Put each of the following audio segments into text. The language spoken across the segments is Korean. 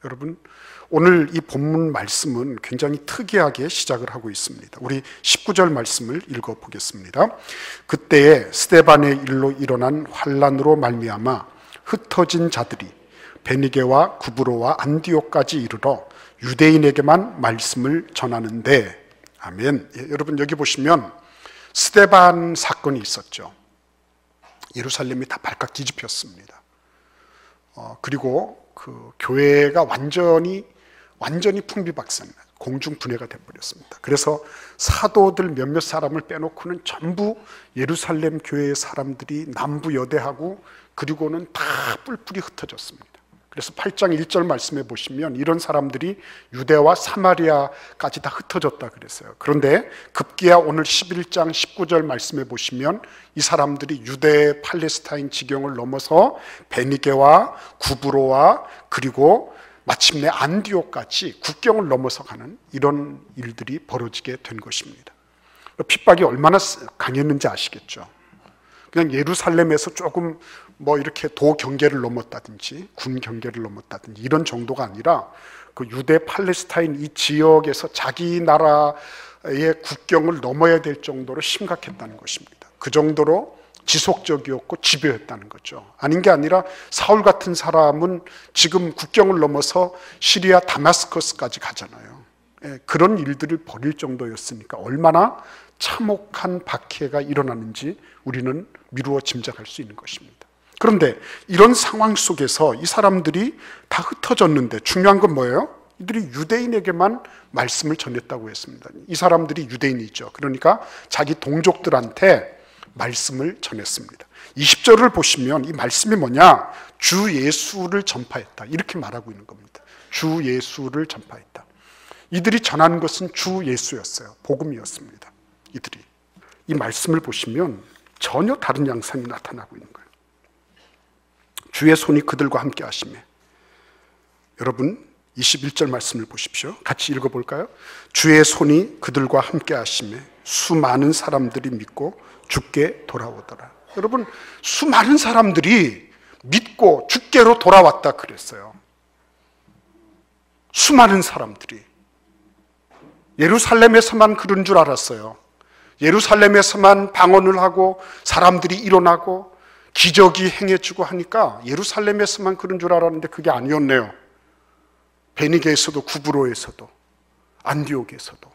여러분, 오늘 이 본문 말씀은 굉장히 특이하게 시작을 하고 있습니다. 우리 19절 말씀을 읽어보겠습니다. 그때에 스데반의 일로 일어난 환란으로 말미암아 흩어진 자들이 베니게와 구브로와 안디옥까지 이르러 유대인에게만 말씀을 전하는데, 아멘. 예, 여러분 여기 보시면 스데반 사건이 있었죠. 예루살렘이 다 발칵 뒤집혔습니다. 그리고 그 교회가 완전히 풍비박산이다. 공중분해가 돼버렸습니다. 그래서 사도들 몇몇 사람을 빼놓고는 전부 예루살렘 교회의 사람들이 남부여대하고 그리고는 다 뿔뿔이 흩어졌습니다. 그래서 8장 1절 말씀해 보시면 이런 사람들이 유대와 사마리아까지 다 흩어졌다 그랬어요. 그런데 급기야 오늘 11장 19절 말씀해 보시면 이 사람들이 유대 팔레스타인 지경을 넘어서 베니게와 구브로와 그리고 마침내 안디옥까지 국경을 넘어서 가는 이런 일들이 벌어지게 된 것입니다. 핍박이 얼마나 강했는지 아시겠죠? 그냥 예루살렘에서 조금 뭐 이렇게 도 경계를 넘었다든지 군 경계를 넘었다든지 이런 정도가 아니라 그 유대 팔레스타인 이 지역에서 자기 나라의 국경을 넘어야 될 정도로 심각했다는 것입니다. 그 정도로 지속적이었고 집요했다는 거죠. 아닌 게 아니라 사울 같은 사람은 지금 국경을 넘어서 시리아 다마스커스까지 가잖아요. 그런 일들을 벌일 정도였으니까 얼마나 참혹한 박해가 일어나는지 우리는 미루어 짐작할 수 있는 것입니다. 그런데 이런 상황 속에서 이 사람들이 다 흩어졌는데 중요한 건 뭐예요? 이들이 유대인에게만 말씀을 전했다고 했습니다. 이 사람들이 유대인이죠. 그러니까 자기 동족들한테 말씀을 전했습니다. 20절을 보시면 이 말씀이 뭐냐? 주 예수를 전파했다. 이렇게 말하고 있는 겁니다. 주 예수를 전파했다. 이들이 전하는 것은 주 예수였어요. 복음이었습니다. 이들이. 이 말씀을 보시면 전혀 다른 양상이 나타나고 있는 거예요. 주의 손이 그들과 함께 하시매. 여러분 21절 말씀을 보십시오. 같이 읽어볼까요? 주의 손이 그들과 함께 하시매 수많은 사람들이 믿고 주께 돌아오더라. 여러분 수많은 사람들이 믿고 주께로 돌아왔다 그랬어요. 수많은 사람들이. 예루살렘에서만 그런 줄 알았어요. 예루살렘에서만 방언을 하고 사람들이 일어나고 기적이 행해지고 하니까 예루살렘에서만 그런 줄 알았는데 그게 아니었네요. 베니게에서도 구브로에서도 안디옥에서도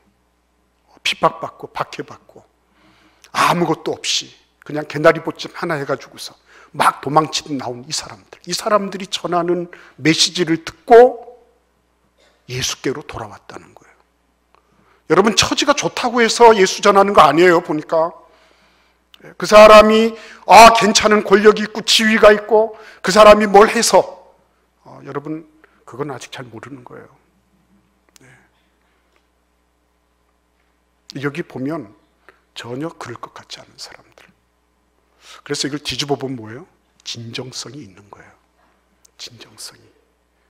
핍박받고 박해받고 아무것도 없이 그냥 개나리보집 하나 해가지고서 막 도망치듯 나온 이 사람들이 전하는 메시지를 듣고 예수께로 돌아왔다는 거예요. 여러분 처지가 좋다고 해서 예수 전하는 거 아니에요. 보니까 그 사람이 괜찮은 권력이 있고 지위가 있고 그 사람이 뭘 해서 여러분 그건 아직 잘 모르는 거예요. 네. 여기 보면 전혀 그럴 것 같지 않은 사람들. 그래서 이걸 뒤집어 보면 뭐예요? 진정성이 있는 거예요. 진정성이.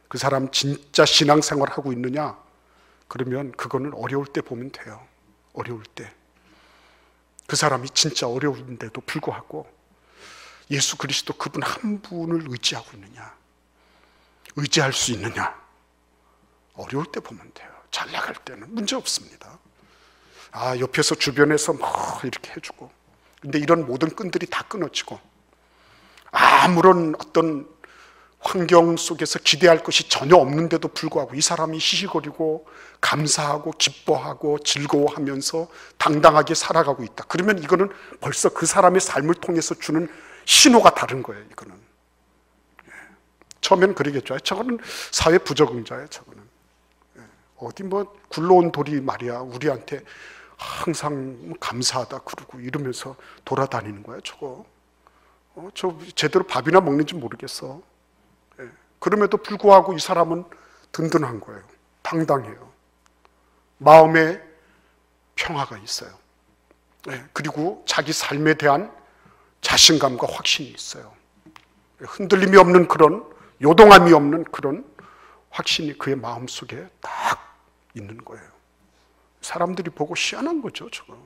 그 사람 진짜 신앙생활 하고 있느냐? 그러면 그거는 어려울 때 보면 돼요. 어려울 때. 그 사람이 진짜 어려운데도 불구하고 예수 그리스도 그분 한 분을 의지하고 있느냐? 의지할 수 있느냐? 어려울 때 보면 돼요. 잘 나갈 때는 문제 없습니다. 옆에서 주변에서 뭐 이렇게 해주고 근데 이런 모든 끈들이 다 끊어지고 아무런 어떤 환경 속에서 기대할 것이 전혀 없는데도 불구하고 이 사람이 시시거리고 감사하고 기뻐하고 즐거워하면서 당당하게 살아가고 있다. 그러면 이거는 벌써 그 사람의 삶을 통해서 주는 신호가 다른 거예요. 이거는 처음에는 그러겠죠. 저거는 사회 부적응자예요. 저거는 어디 뭐 굴러온 돌이 말이야 우리한테 항상 감사하다 그러고 이러면서 돌아다니는 거야. 저거 저 제대로 밥이나 먹는지 모르겠어. 그럼에도 불구하고 이 사람은 든든한 거예요. 당당해요. 마음에 평화가 있어요. 그리고 자기 삶에 대한 자신감과 확신이 있어요. 흔들림이 없는 그런, 요동함이 없는 그런 확신이 그의 마음속에 딱 있는 거예요. 사람들이 보고 희한한 거죠, 저거.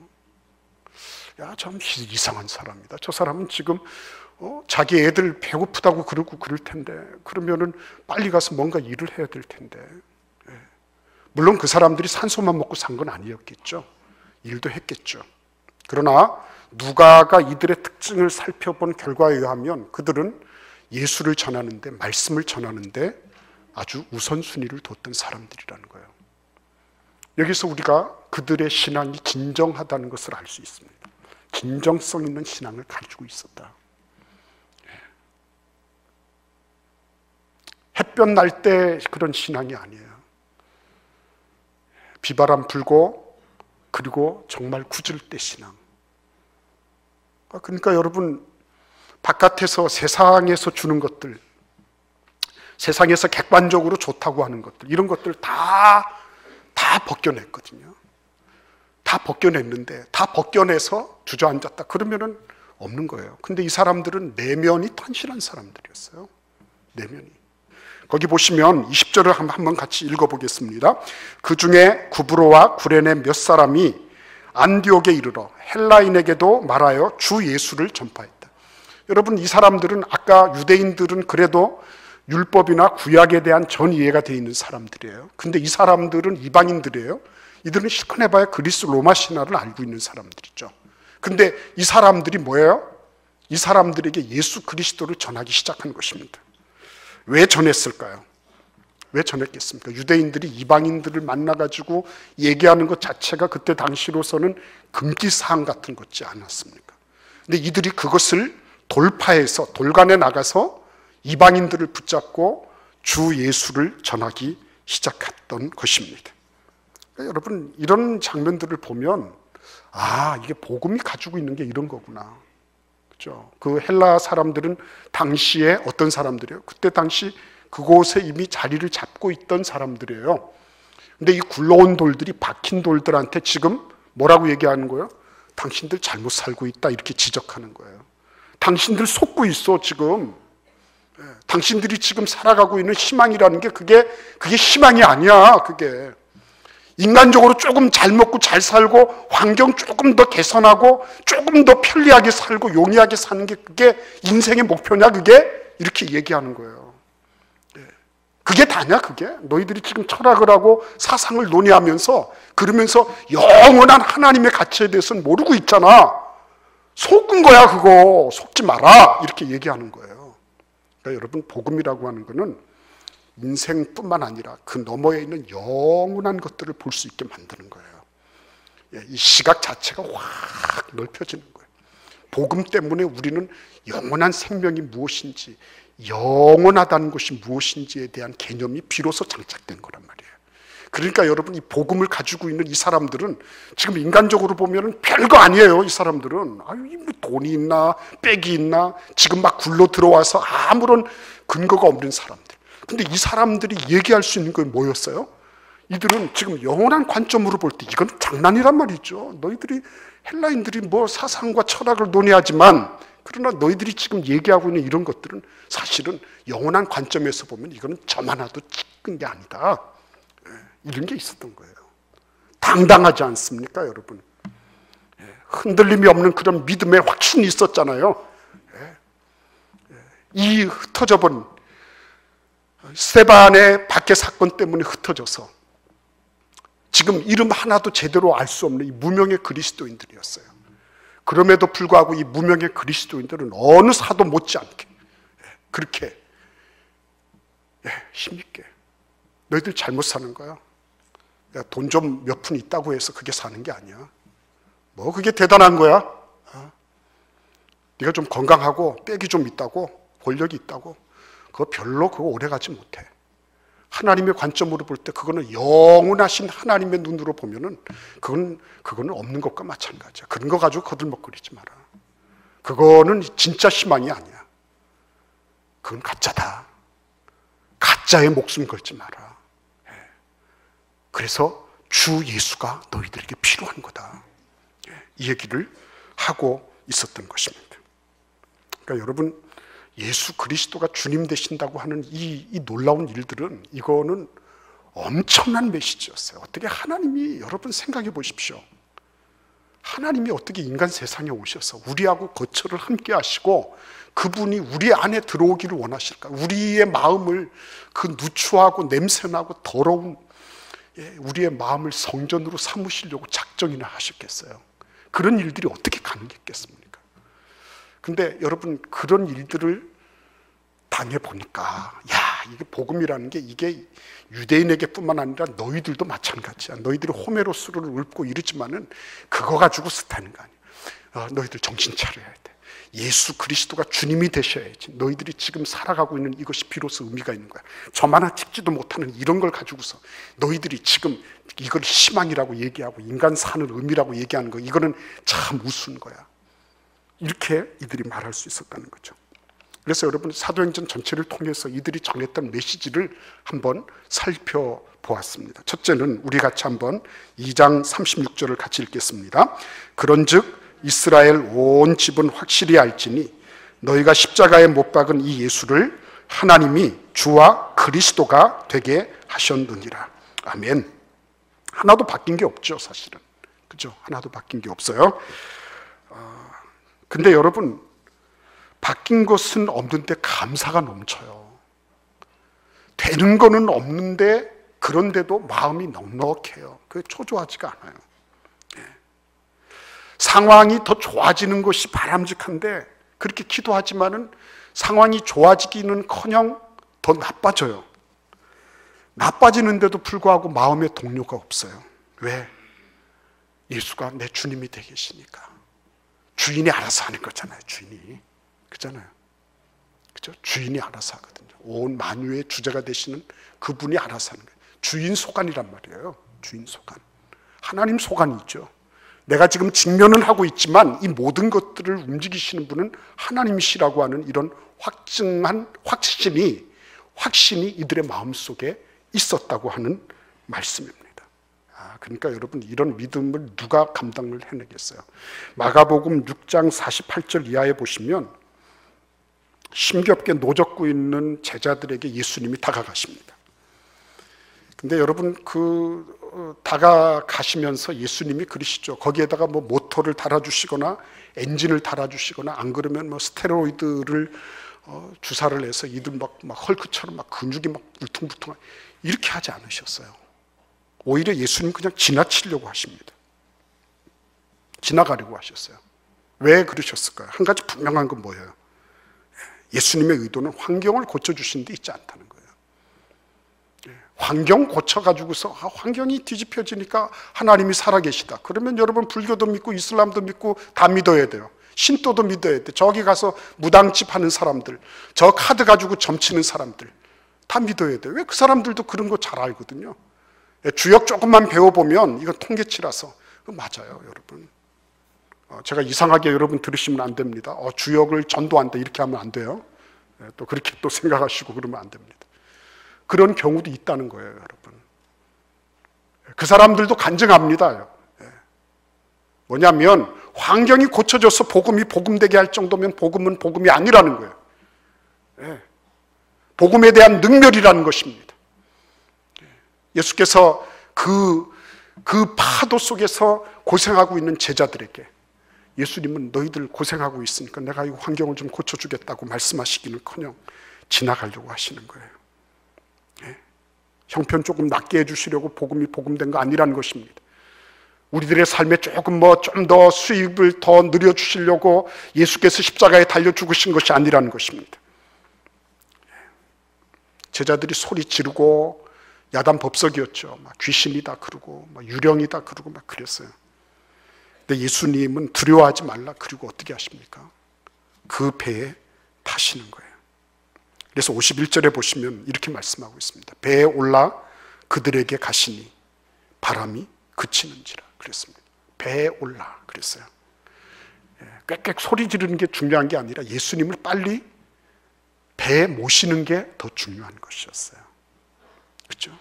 야, 참 이상한 사람이다. 저 사람은 지금 자기 애들 배고프다고 그러고 그럴 텐데, 그러면은 빨리 가서 뭔가 일을 해야 될 텐데. 물론 그 사람들이 산소만 먹고 산 건 아니었겠죠. 일도 했겠죠. 그러나 누가가 이들의 특징을 살펴본 결과에 의하면 그들은 예수를 전하는데, 말씀을 전하는데 아주 우선순위를 뒀던 사람들이라는 거예요. 여기서 우리가 그들의 신앙이 진정하다는 것을 알 수 있습니다. 진정성 있는 신앙을 가지고 있었다. 햇볕 날 때 그런 신앙이 아니에요. 비바람 불고 그리고 정말 굳을 때 신앙. 그러니까 여러분, 바깥에서 세상에서 주는 것들, 세상에서 객관적으로 좋다고 하는 것들, 이런 것들 다 벗겨냈거든요. 다 벗겨냈는데, 다 벗겨내서 주저앉았다 그러면은 없는 거예요. 근데 이 사람들은 내면이 탄실한 사람들이었어요. 내면이. 거기 보시면 20절을 한번 같이 읽어보겠습니다. 그 중에 구브로와 구레네 몇 사람이 안디옥에 이르러 헬라인에게도 말하여 주 예수를 전파했다. 여러분, 이 사람들은 아까 유대인들은 그래도 율법이나 구약에 대한 전 이해가 되어 있는 사람들이에요. 근데 이 사람들은 이방인들이에요. 이들은 실컷 해봐야 그리스 로마 신화를 알고 있는 사람들이죠. 근데 이 사람들이 뭐예요? 이 사람들에게 예수 그리스도를 전하기 시작한 것입니다. 왜 전했을까요? 왜 전했겠습니까? 유대인들이 이방인들을 만나가지고 얘기하는 것 자체가 그때 당시로서는 금기사항 같은 것지 않았습니까? 근데 이들이 그것을 돌파해서 돌간에 나가서 이방인들을 붙잡고 주 예수를 전하기 시작했던 것입니다. 그러니까 여러분, 이런 장면들을 보면 이게 복음이 가지고 있는 게 이런 거구나. 그죠? 그 헬라 사람들은 당시에 어떤 사람들이에요? 그때 당시 그곳에 이미 자리를 잡고 있던 사람들이에요. 근데 이 굴러온 돌들이 박힌 돌들한테 지금 뭐라고 얘기하는 거예요? 당신들 잘못 살고 있다, 이렇게 지적하는 거예요. 당신들 속고 있어, 지금. 당신들이 지금 살아가고 있는 희망이라는 게 그게 희망이 아니야, 그게. 인간적으로 조금 잘 먹고 잘 살고 환경 조금 더 개선하고 조금 더 편리하게 살고 용이하게 사는 게 그게 인생의 목표냐, 그게? 이렇게 얘기하는 거예요. 그게 다냐, 그게? 너희들이 지금 철학을 하고 사상을 논의하면서 그러면서 영원한 하나님의 가치에 대해서는 모르고 있잖아. 속은 거야, 그거. 속지 마라, 이렇게 얘기하는 거예요. 그러니까 여러분, 복음이라고 하는 거는 인생뿐만 아니라 그 너머에 있는 영원한 것들을 볼 수 있게 만드는 거예요. 이 시각 자체가 확 넓혀지는 거예요. 복음 때문에 우리는 영원한 생명이 무엇인지, 영원하다는 것이 무엇인지에 대한 개념이 비로소 장착된 거란 말이에요. 그러니까 여러분, 이 복음을 가지고 있는 이 사람들은 지금 인간적으로 보면 별거 아니에요. 이 사람들은 뭐 돈이 있나 빽이 있나 지금 막 굴러 들어와서 아무런 근거가 없는 사람들. 근데 이 사람들이 얘기할 수 있는 건 뭐였어요? 이들은 지금 영원한 관점으로 볼 때 이건 장난이란 말이죠. 너희들이 헬라인들이 뭐 사상과 철학을 논의하지만, 그러나 너희들이 지금 얘기하고 있는 이런 것들은 사실은 영원한 관점에서 보면 이거는 점 하나도 찍은 게 아니다. 이런 게 있었던 거예요. 당당하지 않습니까, 여러분? 흔들림이 없는 그런 믿음의 확신이 있었잖아요. 이 흩어져 본 스데반의 박해 사건 때문에 흩어져서 지금 이름 하나도 제대로 알 수 없는 이 무명의 그리스도인들이었어요. 그럼에도 불구하고 이 무명의 그리스도인들은 어느 사도 못지않게 그렇게 힘있게 너희들 잘못 사는 거야. 돈 좀 몇 푼 있다고 해서 그게 사는 게 아니야. 뭐 그게 대단한 거야? 네가 좀 건강하고 빽이 좀 있다고, 권력이 있다고, 그거 별로 그거 오래가지 못해. 하나님의 관점으로 볼 때 그거는 영원하신 하나님의 눈으로 보면은 그거는 없는 것과 마찬가지야. 그런 거 가지고 거들먹거리지 마라. 그거는 진짜 희망이 아니야. 그건 가짜다. 가짜에 목숨 걸지 마라. 그래서 주 예수가 너희들에게 필요한 거다. 이 얘기를 하고 있었던 것입니다. 그러니까 여러분, 예수 그리스도가 주님 되신다고 하는 이 놀라운 일들은, 이거는 엄청난 메시지였어요. 어떻게 하나님이, 여러분 생각해 보십시오. 하나님이 어떻게 인간 세상에 오셔서 우리하고 거처를 함께 하시고 그분이 우리 안에 들어오기를 원하실까? 우리의 마음을, 그 누추하고 냄새나고 더러운 우리의 마음을 성전으로 삼으시려고 작정이나 하셨겠어요? 그런 일들이 어떻게 가능했겠습니까? 근데 여러분, 그런 일들을 당해보니까, 이게 복음이라는 게, 이게 유대인에게 뿐만 아니라 너희들도 마찬가지야. 너희들이 호메로스를 읊고 이러지만은 그거 가지고서 되는 거 아니야. 너희들 정신 차려야 돼. 예수 그리스도가 주님이 되셔야지. 너희들이 지금 살아가고 있는 이것이 비로소 의미가 있는 거야. 점 하나 찍지도 못하는 이런 걸 가지고서 너희들이 지금 이걸 희망이라고 얘기하고 인간 사는 의미라고 얘기하는 거, 이거는 참 우스운 거야. 이렇게 이들이 말할 수 있었다는 거죠. 그래서 여러분, 사도행전 전체를 통해서 이들이 전했던 메시지를 한번 살펴보았습니다. 첫째는 우리 같이 한번 2장 36절을 같이 읽겠습니다. 그런즉 이스라엘 온 집은 확실히 알지니 너희가 십자가에 못 박은 이 예수를 하나님이 주와 그리스도가 되게 하셨느니라. 아멘. 하나도 바뀐 게 없죠, 사실은. 그죠? 하나도 바뀐 게 없어요. 근데 여러분, 바뀐 것은 없는데 감사가 넘쳐요. 되는 거는 없는데 그런데도 마음이 넉넉해요. 그게 초조하지가 않아요. 상황이 더 좋아지는 것이 바람직한데 그렇게 기도하지만은 상황이 좋아지기는커녕 더 나빠져요. 나빠지는데도 불구하고 마음에 동료가 없어요. 왜? 예수가 내 주님이 되게 계시니까. 주인이 알아서 하는 거잖아요. 주인이. 그잖아요. 그죠? 주인이 알아서 하거든요. 온 만유의 주제가 되시는 그분이 알아서 하는 거예요. 주인 소관이란 말이에요. 주인 소관. 하나님 소관이 있죠. 내가 지금 직면은 하고 있지만 이 모든 것들을 움직이시는 분은 하나님이시라고 하는 이런 확증한 확신이 이들의 마음속에 있었다고 하는 말씀입니다. 그러니까 여러분, 이런 믿음을 누가 감당을 해내겠어요? 마가복음 6장 48절 이하에 보시면 힘겹게 노젓고 있는 제자들에게 예수님이 다가가십니다. 근데 여러분, 다가가시면서 예수님이 그러시죠. 거기에다가 뭐 모터를 달아주시거나 엔진을 달아주시거나 안 그러면 뭐 스테로이드를 주사를 해서 이들 막 헐크처럼 막 근육이 막 울퉁불퉁 이렇게 하지 않으셨어요. 오히려 예수님 그냥 지나치려고 하십니다. 지나가려고 하셨어요. 왜 그러셨을까요? 한 가지 분명한 건 뭐예요? 예수님의 의도는 환경을 고쳐주시는 데 있지 않다는 거예요. 환경 고쳐가지고서 환경이 뒤집혀지니까 하나님이 살아계시다. 그러면 여러분, 불교도 믿고 이슬람도 믿고 다 믿어야 돼요. 신도도 믿어야 돼. 저기 가서 무당집 하는 사람들, 저 카드 가지고 점치는 사람들 다 믿어야 돼요. 왜? 그 사람들도 그런 거 잘 알거든요. 주역 조금만 배워보면 이건 통계치라서 맞아요, 여러분. 제가 이상하게 여러분 들으시면 안 됩니다. 주역을 전도한다 이렇게 하면 안 돼요. 또 그렇게 또 생각하시고 그러면 안 됩니다. 그런 경우도 있다는 거예요, 여러분. 그 사람들도 간증합니다. 뭐냐면 환경이 고쳐져서 복음이 복음되게 할 정도면 복음은 복음이 아니라는 거예요. 복음에 대한 능멸이라는 것입니다. 예수께서 그 파도 속에서 고생하고 있는 제자들에게 예수님은 너희들 고생하고 있으니까 내가 이 환경을 좀 고쳐주겠다고 말씀하시기는커녕 지나가려고 하시는 거예요. 형편 조금 낮게 해주시려고 복음이 복음된 거 아니라는 것입니다. 우리들의 삶에 조금 좀 더 수입을 더 늘려주시려고 예수께서 십자가에 달려 죽으신 것이 아니라는 것입니다. 제자들이 소리 지르고 야단법석이었죠. 막 귀신이다 그러고 막 유령이다 그러고 막 그랬어요. 근데 예수님은 두려워하지 말라. 그리고 어떻게 하십니까? 그 배에 타시는 거예요. 그래서 51절에 보시면 이렇게 말씀하고 있습니다. 배에 올라 그들에게 가시니 바람이 그치는지라 그랬습니다. 배에 올라 그랬어요. 꽥꽥 소리 지르는 게 중요한 게 아니라 예수님을 빨리 배에 모시는 게 더 중요한 것이었어요. 그렇죠?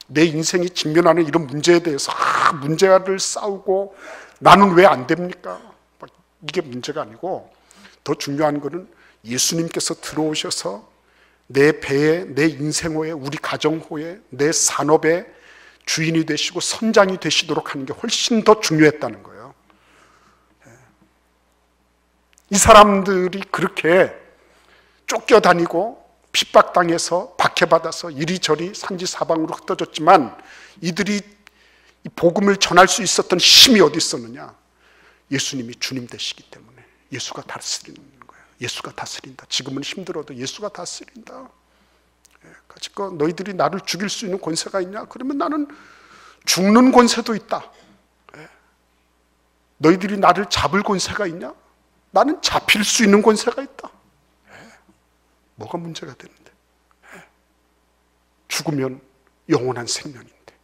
내 인생이 직면하는 이런 문제에 대해서 문제를 싸우고 나는 왜 안 됩니까? 이게 문제가 아니고 더 중요한 것은 예수님께서 들어오셔서 내 배에, 내 인생호에, 우리 가정호에, 내 산업에 주인이 되시고 선장이 되시도록 하는 게 훨씬 더 중요했다는 거예요. 이 사람들이 그렇게 쫓겨다니고 핍박당해서 박해받아서 이리저리 산지사방으로 흩어졌지만 이들이 이 복음을 전할 수 있었던 힘이 어디 있었느냐? 예수님이 주님 되시기 때문에. 예수가 다스리는 거예요. 예수가 다스린다. 지금은 힘들어도 예수가 다스린다. 가지고 너희들이 나를 죽일 수 있는 권세가 있냐? 그러면 나는 죽는 권세도 있다. 너희들이 나를 잡을 권세가 있냐? 나는 잡힐 수 있는 권세가 있다. 뭐가 문제가 되는데? 죽으면 영원한 생명인데,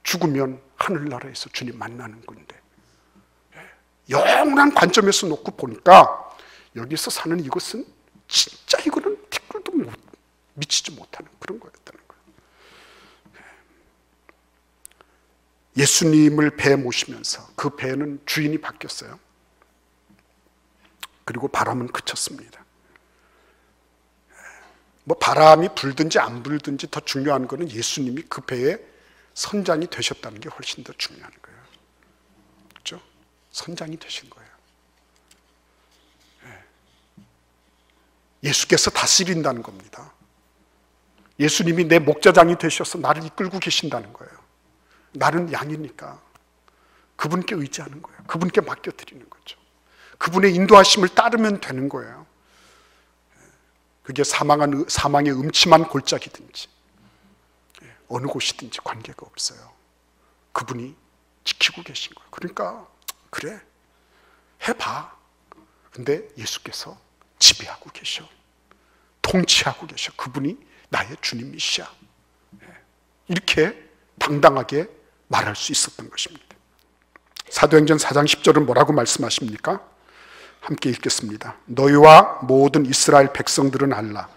죽으면 하늘나라에서 주님 만나는 건데, 영원한 관점에서 놓고 보니까 여기서 사는 이것은 진짜 이거는 티끌도 미치지 못하는 그런 거였다는 거예요. 예수님을 배에 모시면서 그 배는 주인이 바뀌었어요. 그리고 바람은 그쳤습니다. 뭐 바람이 불든지 안 불든지 더 중요한 거는 예수님이 그 배의 선장이 되셨다는 게 훨씬 더 중요한 거예요. 그렇죠? 선장이 되신 거예요. 예수께서 다스린다는 겁니다. 예수님이 내 목자장이 되셔서 나를 이끌고 계신다는 거예요. 나는 양이니까 그분께 의지하는 거예요. 그분께 맡겨드리는 거죠. 그분의 인도하심을 따르면 되는 거예요. 그게 사망의 음침한 골짜기든지 어느 곳이든지 관계가 없어요. 그분이 지키고 계신 거예요. 그러니까 그래, 해봐. 근데 예수께서 지배하고 계셔. 통치하고 계셔. 그분이 나의 주님이시야. 이렇게 당당하게 말할 수 있었던 것입니다. 사도행전 4장 10절은 뭐라고 말씀하십니까? 함께 읽겠습니다. 너희와 모든 이스라엘 백성들은 알라.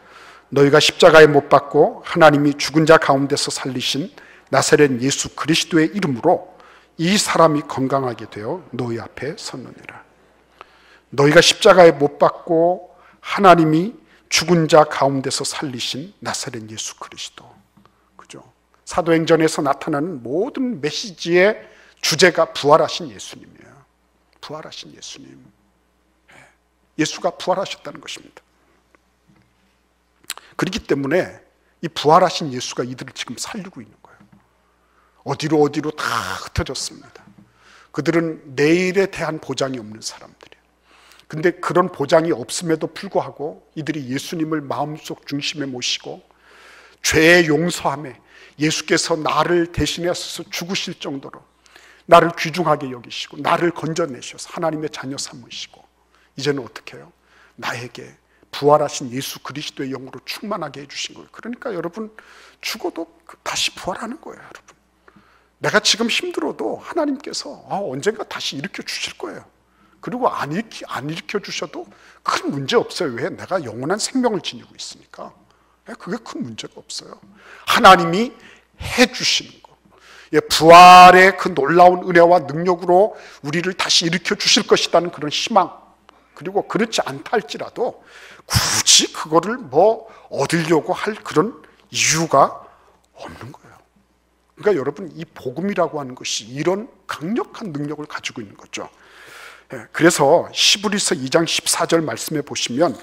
너희가 십자가에 못 박고 하나님이 죽은 자 가운데서 살리신 나사렛 예수 그리스도의 이름으로 이 사람이 건강하게 되어 너희 앞에 섰느니라. 너희가 십자가에 못 박고 하나님이 죽은 자 가운데서 살리신 나사렛 예수 그리스도. 그죠? 사도행전에서 나타나는 모든 메시지의 주제가 부활하신 예수님이에요. 부활하신 예수님. 예수가 부활하셨다는 것입니다. 그렇기 때문에 이 부활하신 예수가 이들을 지금 살리고 있는 거예요. 어디로 다 흩어졌습니다. 그들은 내일에 대한 보장이 없는 사람들이에요. 근데 그런 보장이 없음에도 불구하고 이들이 예수님을 마음속 중심에 모시고 죄의 용서함에 예수께서 나를 대신해서 죽으실 정도로 나를 귀중하게 여기시고 나를 건져내셔서 하나님의 자녀 삼으시고 이제는 어떻게 해요? 나에게 부활하신 예수 그리스도의 영으로 충만하게 해주신 거예요. 그러니까 여러분 죽어도 다시 부활하는 거예요. 여러분 내가 지금 힘들어도 하나님께서 언젠가 다시 일으켜 주실 거예요. 그리고 안 일으켜 주셔도 큰 문제 없어요. 왜? 내가 영원한 생명을 지니고 있으니까. 그게 큰 문제가 없어요. 하나님이 해주시는 거. 부활의 그 놀라운 은혜와 능력으로 우리를 다시 일으켜 주실 것이라는 그런 희망. 그리고 그렇지 않다 할지라도 굳이 그거를 얻으려고 할 그런 이유가 없는 거예요. 그러니까 여러분 이 복음이라고 하는 것이 이런 강력한 능력을 가지고 있는 거죠. 그래서 히브리서 2장 14절 말씀에 보시면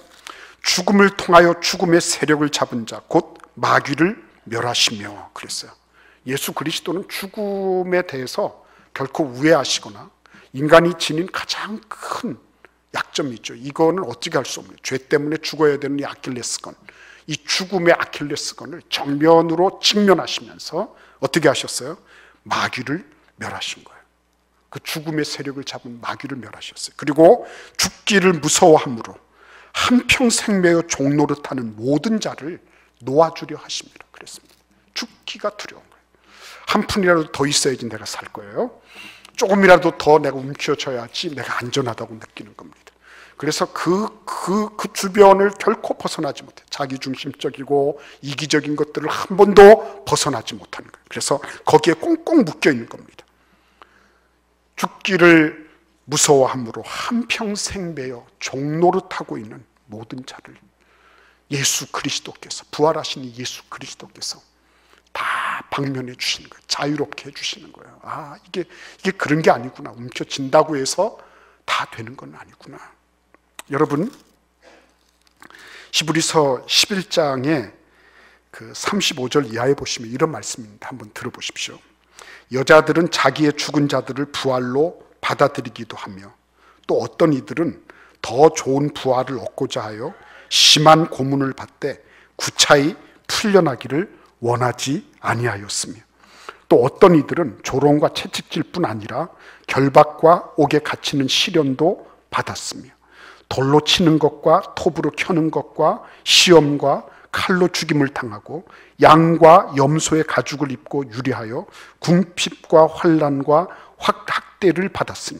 죽음을 통하여 죽음의 세력을 잡은 자 곧 마귀를 멸하시며 그랬어요. 예수 그리스도는 죽음에 대해서 결코 우회하시거나 인간이 지닌 가장 큰 약점이 있죠. 이거는 어떻게 할 수 없는 죄 때문에 죽어야 되는 이 아킬레스건, 이 죽음의 아킬레스건을 정면으로 직면하시면서 어떻게 하셨어요? 마귀를 멸하신 거예요. 그 죽음의 세력을 잡은 마귀를 멸하셨어요. 그리고 죽기를 무서워함으로 한평생 매여 종노릇하는 모든 자를 놓아주려 하십니다. 그랬습니다. 죽기가 두려운 거예요. 한 푼이라도 더 있어야지 내가 살 거예요. 조금이라도 더 내가 움켜져야지 내가 안전하다고 느끼는 겁니다. 그래서 그 주변을 결코 벗어나지 못해. 자기중심적이고 이기적인 것들을 한 번도 벗어나지 못하는 거예요. 그래서 거기에 꽁꽁 묶여 있는 겁니다. 죽기를 무서워함으로 한평생 매여 종노릇하고 있는 모든 자를 예수 그리스도께서, 부활하신 이 예수 그리스도께서 다 방면해 주시는 거예요. 자유롭게 해주시는 거예요. 아, 이게 그런 게 아니구나. 움켜진다고 해서 다 되는 건 아니구나. 여러분, 히브리서 11장에 그 35절 이하에 보시면 이런 말씀입니다. 한번 들어보십시오. 여자들은 자기의 죽은 자들을 부활로 받아들이기도 하며 또 어떤 이들은 더 좋은 부활을 얻고자 하여 심한 고문을 받되 구차히 풀려나기를 원하지 아니하였으며 또 어떤 이들은 조롱과 채찍질 뿐 아니라 결박과 옥에 갇히는 시련도 받았으며 돌로 치는 것과 톱으로 켜는 것과 시험과 칼로 죽임을 당하고 양과 염소의 가죽을 입고 유리하여 궁핍과 환난과 학대를 받았으니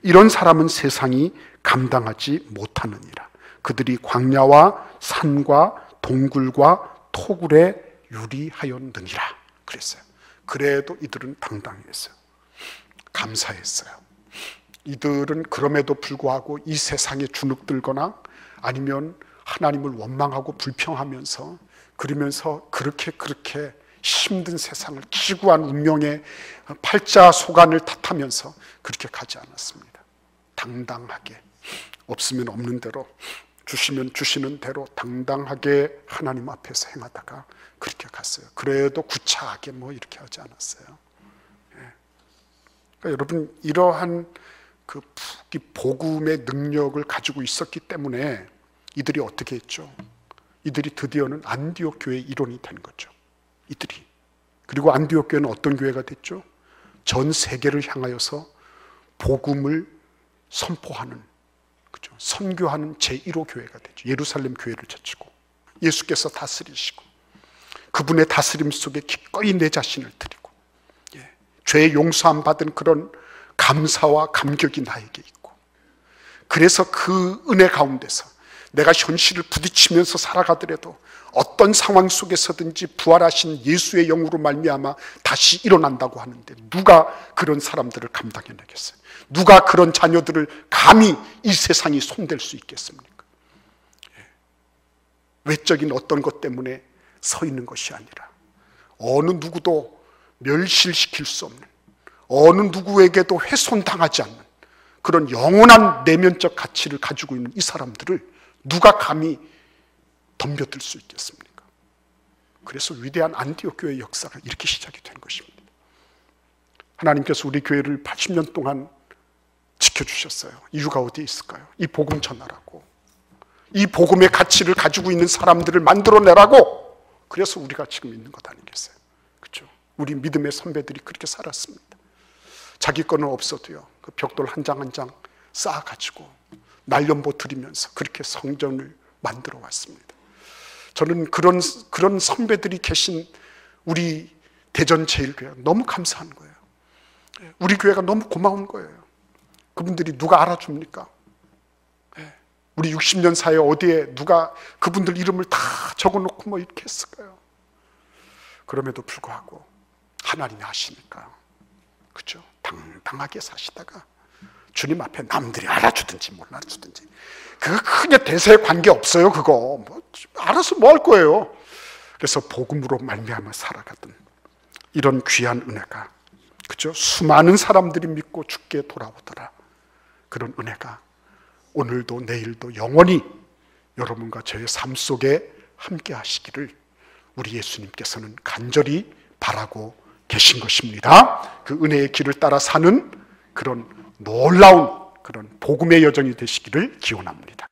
이런 사람은 세상이 감당하지 못하느니라. 그들이 광야와 산과 동굴과 토굴에 유리하였느니라 그랬어요. 그래도 이들은 당당했어요. 감사했어요. 이들은 그럼에도 불구하고 이 세상에 주눅들거나 아니면 하나님을 원망하고 불평하면서 그러면서 그렇게 힘든 세상을 기구한 운명의 팔자소간을 탓하면서 그렇게 가지 않았습니다. 당당하게 없으면 없는 대로 주시면 주시는 대로 당당하게 하나님 앞에서 행하다가 그렇게 갔어요. 그래도 구차하게 이렇게 하지 않았어요. 그러니까 여러분, 이러한 그 복음의 능력을 가지고 있었기 때문에 이들이 어떻게 했죠? 이들이 드디어는 안디옥 교회의 일원이 된 거죠. 이들이. 그리고 안디옥 교회는 어떤 교회가 됐죠? 전 세계를 향하여서 복음을 선포하는, 그죠? 선교하는 제1호 교회가 됐죠. 예루살렘 교회를 제치고 예수께서 다스리시고 그분의 다스림 속에 기꺼이 내 자신을 드리고, 죄 용서함 받은 그런 감사와 감격이 나에게 있고, 그래서 그 은혜 가운데서 내가 현실을 부딪히면서 살아가더라도 어떤 상황 속에서든지 부활하신 예수의 영으로 말미암아 다시 일어난다고 하는데 누가 그런 사람들을 감당해내겠어요? 누가 그런 자녀들을 감히 이 세상이 손댈 수 있겠습니까? 외적인 어떤 것 때문에 서 있는 것이 아니라 어느 누구도 멸실시킬 수 없는, 어느 누구에게도 훼손당하지 않는 그런 영원한 내면적 가치를 가지고 있는 이 사람들을 누가 감히 덤벼들 수 있겠습니까? 그래서 위대한 안디옥 교회의 역사가 이렇게 시작이 된 것입니다. 하나님께서 우리 교회를 80년 동안 지켜주셨어요. 이유가 어디에 있을까요? 이 복음 전하라고, 이 복음의 가치를 가지고 있는 사람들을 만들어내라고. 그래서 우리가 지금 있는 것 아니겠어요? 그렇죠? 우리 믿음의 선배들이 그렇게 살았습니다. 자기 거는 없어도요, 그 벽돌 한 장 한 장 쌓아가지고 날연보 드리면서 그렇게 성전을 만들어 왔습니다. 저는 그런 선배들이 계신 우리 대전 제일교회가 너무 감사한 거예요. 우리 교회가 너무 고마운 거예요. 그분들이 누가 알아줍니까? 우리 60년 사이에 어디에 누가 그분들 이름을 다 적어놓고 이렇게 했을까요? 그럼에도 불구하고 하나님이 하시니까, 그렇죠? 당당하게 사시다가 주님 앞에 남들이 알아주든지 못 알아주든지 그거 크게 대세에 관계없어요. 그거 알아서 뭐 할 거예요. 그래서 복음으로 말미암아 살아가던 이런 귀한 은혜가, 그죠? 수많은 사람들이 믿고 죽게 돌아오더라. 그런 은혜가 오늘도 내일도 영원히 여러분과 저의 삶 속에 함께 하시기를 우리 예수님께서는 간절히 바라고 계신 것입니다. 그 은혜의 길을 따라 사는 그런 놀라운 그런 복음의 여정이 되시기를 기원합니다.